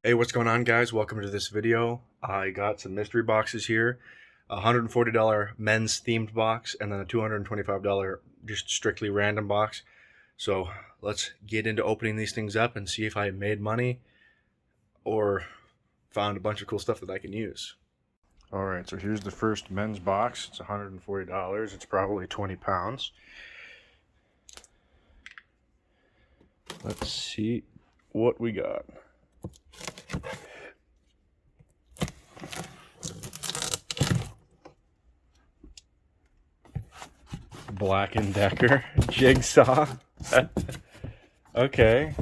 Hey, what's going on, guys? Welcome to this video. I got some mystery boxes here, a $140 men's themed box, and then a $225 just strictly random box. So let's get into opening these things up and see if I made money or found a bunch of cool stuff that I can use. All right, so here's the first men's box. It's $140. It's probably 20 pounds. Let's see what we got. Black & Decker jigsaw. Okay.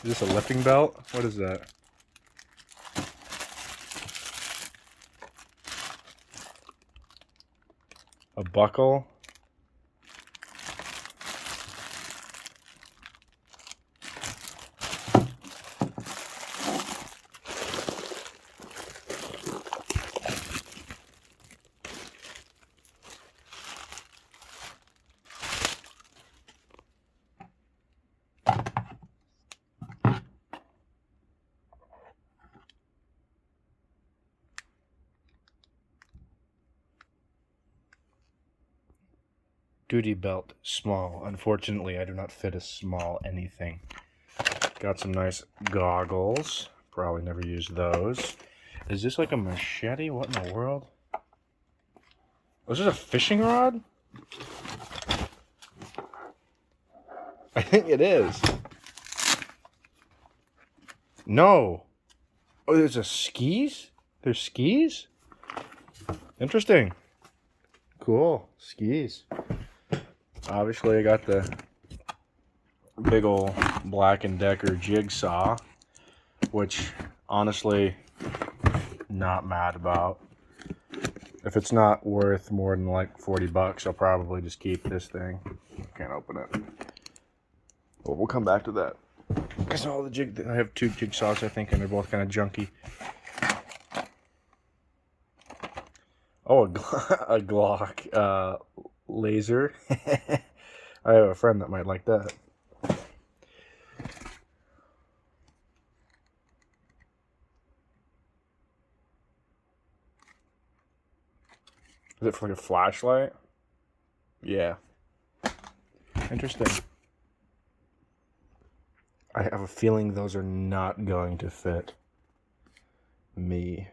Is this a lifting belt? What is that? A buckle. Duty belt, small. Unfortunately, I do not fit a small anything. Got some nice goggles. Probably never used those. Is this like a machete? What in the world? Was this a fishing rod? I think it is. No. Oh, there's a skis? There's skis? Interesting. Cool. Skis. Obviously, I got the big old Black & Decker jigsaw, which honestly, not mad about. If it's not worth more than like 40 bucks, I'll probably just keep this thing. Can't open it. Well, we'll come back to that. Because all the I have two jigsaws, I think, and they're both kind of junky. Oh, a Glock laser. I have a friend that might like that. Is it for like a flashlight? Yeah. Interesting. I have a feeling those are not going to fit me.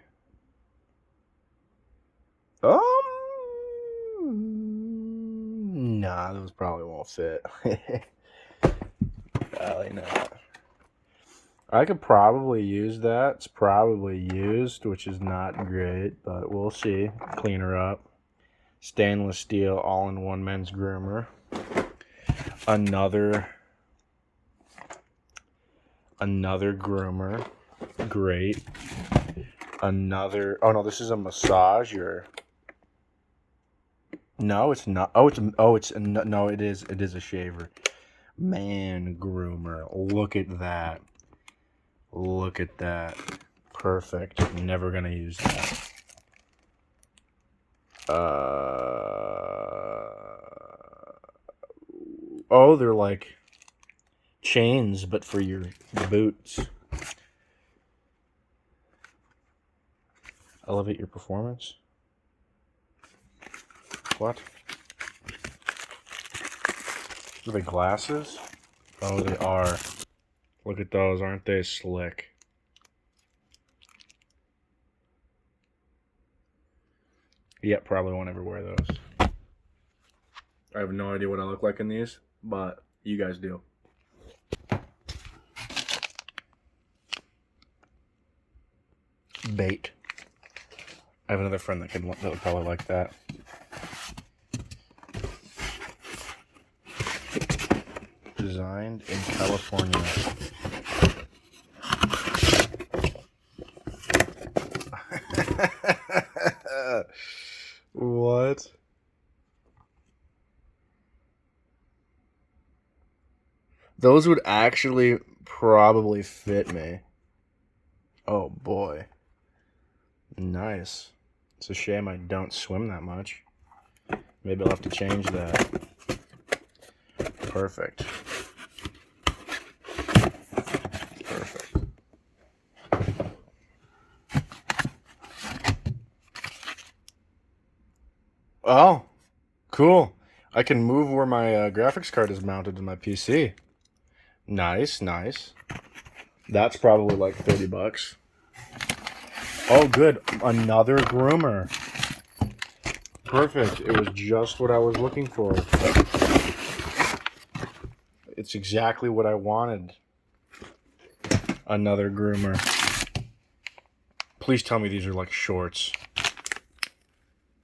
Nah, those probably won't fit. Probably not. I could probably use that. It's probably used, which is not great, but we'll see. Clean her up. Stainless steel all-in-one men's groomer. Another groomer. Great. Another. Oh no, this is a massager. No, it's not. No, it is. It is a shaver. Man groomer. Look at that. Look at that. Perfect. I'm never gonna use that. Oh, they're like chains, but for your boots. Elevate your performance. What? Are they glasses? Oh, they are. Look at those, aren't they slick? Yep, probably won't ever wear those. I have no idea what I look like in these, but you guys do. Bait. I have another friend that would probably like that. Designed in California. What? Those would actually probably fit me. Oh boy. Nice. It's a shame I don't swim that much. Maybe I'll have to change that. Perfect. Oh, cool. I can move where my graphics card is mounted to my PC. Nice, nice. That's probably like $30. Oh, good. Another groomer. Perfect. It was just what I was looking for. It's exactly what I wanted. Another groomer. Please tell me these are like shorts.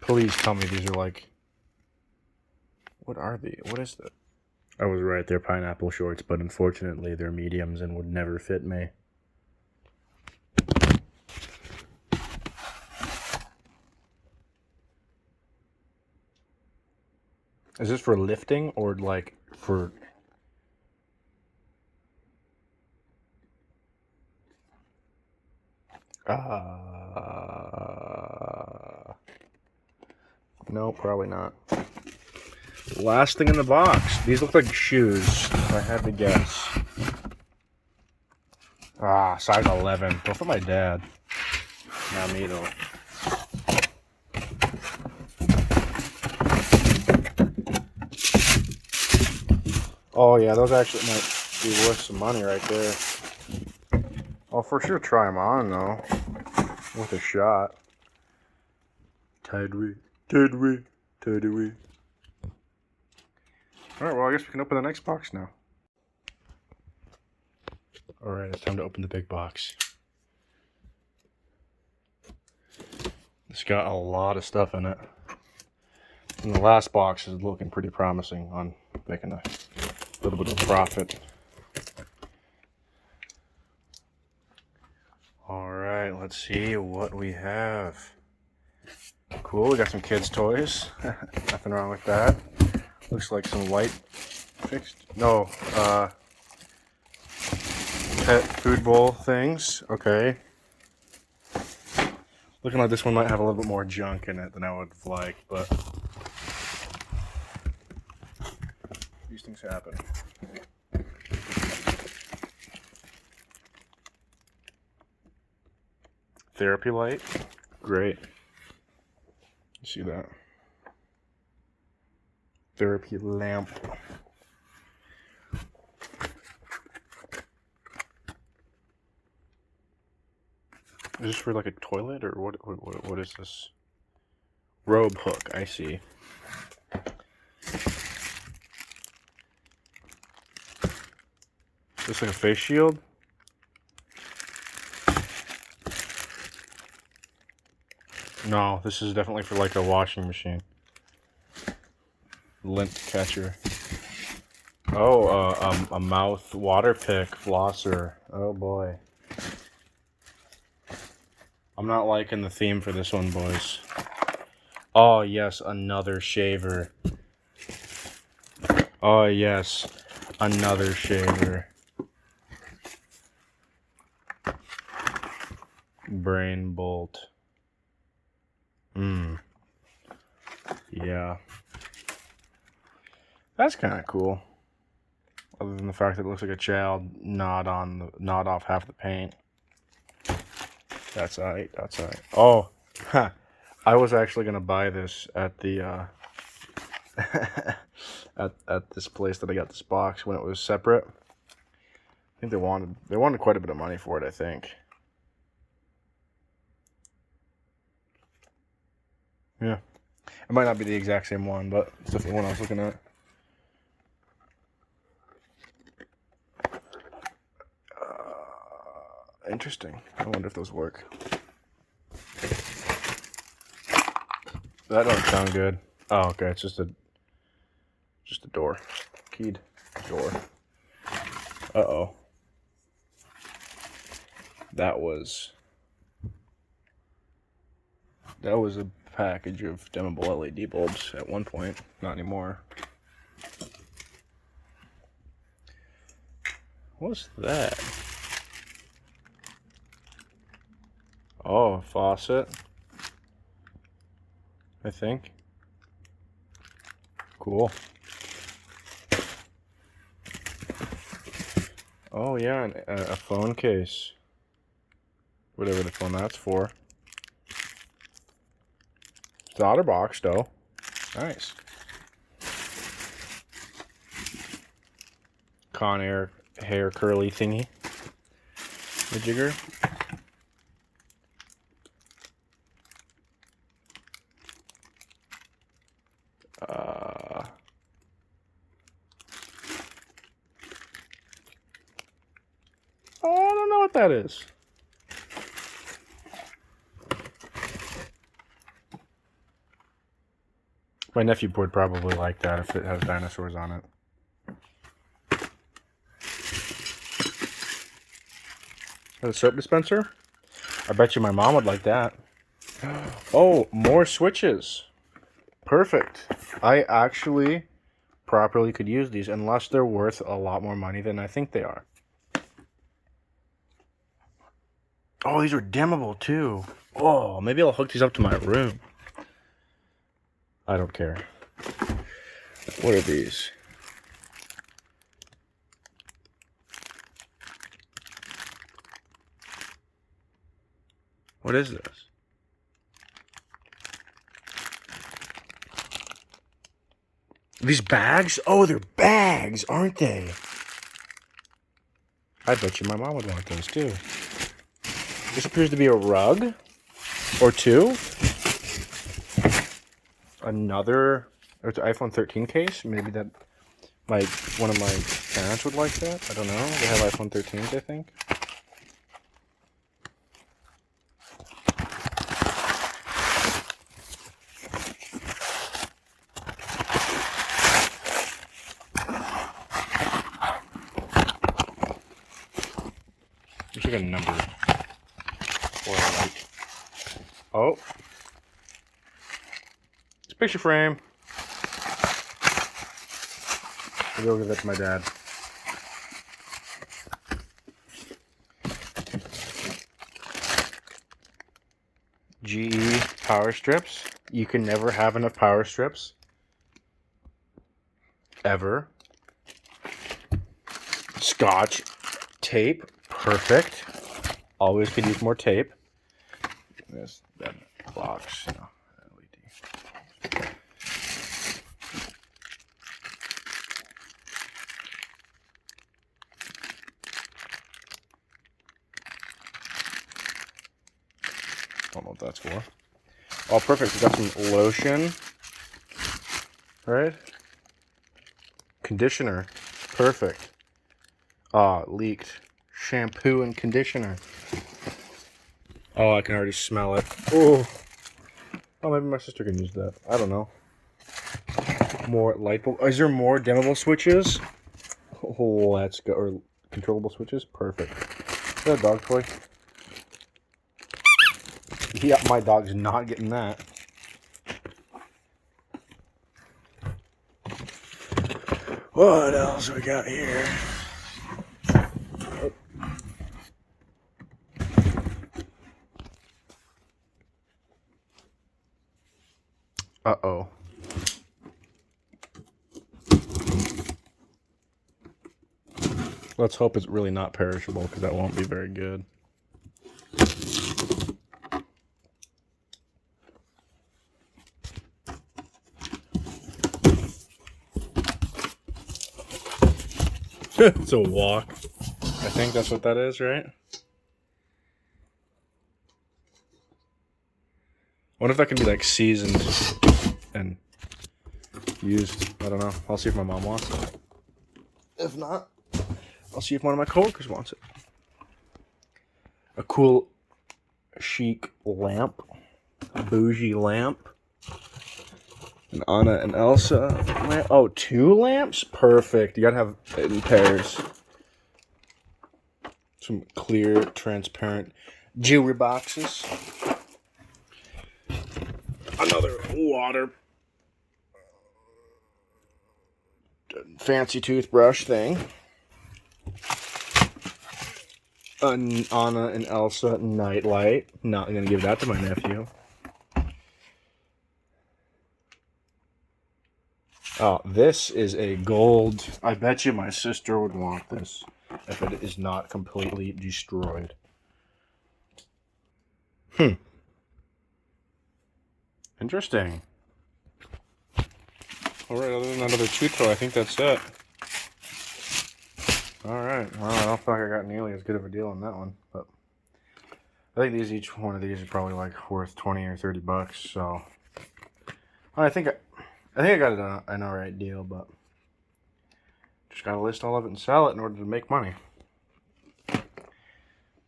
Please tell me these are like... What are they? What is that? I was right. They're pineapple shorts, but unfortunately they're mediums and would never fit me. Is this for lifting or like for... No, probably not. Last thing in the box. These look like shoes, if I had to guess. Size 11. Go for my dad. Not me, though. Oh, yeah, those actually might be worth some money right there. I'll for sure try them on, though. With a shot. Tied we. Alright, well, I guess we can open the next box now. Alright, it's time to open the big box. It's got a lot of stuff in it. And the last box is looking pretty promising on making a little bit of profit. Alright, let's see what we have. Cool, we got some kids' toys. Nothing wrong with that. Looks like some light fixed. No, pet food bowl things. Okay. Looking like this one might have a little bit more junk in it than I would like, but these things happen. Therapy light. Great. You see that? Therapy lamp. Is this for like a toilet or what is this? Robe hook, I see. Is this like a face shield? No, this is definitely for like a washing machine. Lint catcher. Oh, a mouth water pick flosser. Oh boy. I'm not liking the theme for this one, boys. Oh yes, another shaver. Oh yes, another shaver. Brain bolt. Yeah. That's kind of cool. Other than the fact that it looks like a child gnawed off half the paint. That's alright. That's alright. Oh, I was actually gonna buy this at the at this place that I got this box when it was separate. I think they wanted quite a bit of money for it, I think. Yeah. It might not be the exact same one, but it's definitely one I was looking at. Interesting. I wonder if those work. That don't sound good. Oh, okay. It's just a door. Keyed door. Uh-oh. That was a package of dimmable LED bulbs at one point. Not anymore. What's that? Oh, a faucet. I think. Cool. Oh yeah, a phone case. Whatever the phone that's for. It's the OtterBox though. Nice. Conair hair curly thingy. The jigger. I don't know what that is. My nephew would probably like that if it has dinosaurs on it. A soap dispenser? I bet you my mom would like that. Oh, more switches. Perfect. I actually properly could use these unless they're worth a lot more money than I think they are. Oh, these are dimmable too. Oh, maybe I'll hook these up to my room. I don't care. What are these? What is this? These bags? Oh, they're bags, aren't they? I bet you my mom would want those too. This appears to be a rug or two. Another, it's an iPhone 13 case. Maybe that, like, one of my parents would like that. I don't know. They have iPhone 13s, I think. There's like a number or a light. Oh. It's a picture frame. Maybe I'll give that to my dad. GE power strips. You can never have enough power strips. Ever. Scotch tape. Perfect. Always could use more tape. This that box, you know, LED. Don't know what that's for. Oh, perfect. We got some lotion. Right? Conditioner. Perfect. Ah, leaked. Shampoo and conditioner. Oh, I can already smell it. Oh. Oh, maybe my sister can use that. I don't know. More light bulb. Is there more dimmable switches? Oh, let's go. Or controllable switches? Perfect. Is that a dog toy? Yeah, my dog's not getting that. What else we got here? Uh-oh. Let's hope it's really not perishable, because that won't be very good. It's a wok. I think that's what that is, right? I wonder if that can be like seasoned and used. I don't know. I'll see if my mom wants it. If not, I'll see if one of my coworkers wants it. A cool, chic lamp. A bougie lamp. An Anna and Elsa lamp. Oh, 2 lamps? Perfect. You gotta have it in pairs. Some clear, transparent jewelry boxes. Another water fancy toothbrush thing. An Anna and Elsa nightlight. Not gonna give that to my nephew. Oh, this is a gold. I bet you my sister would want this if it is not completely destroyed. Interesting. Alright, other than that other two toy, I think that's it. Alright, well, I don't feel like I got nearly as good of a deal on that one, but I think each one of these is probably like worth 20 or 30 bucks, so I think I got it an alright deal, but just gotta list all of it and sell it in order to make money.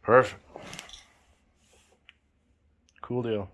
Perfect. Cool deal.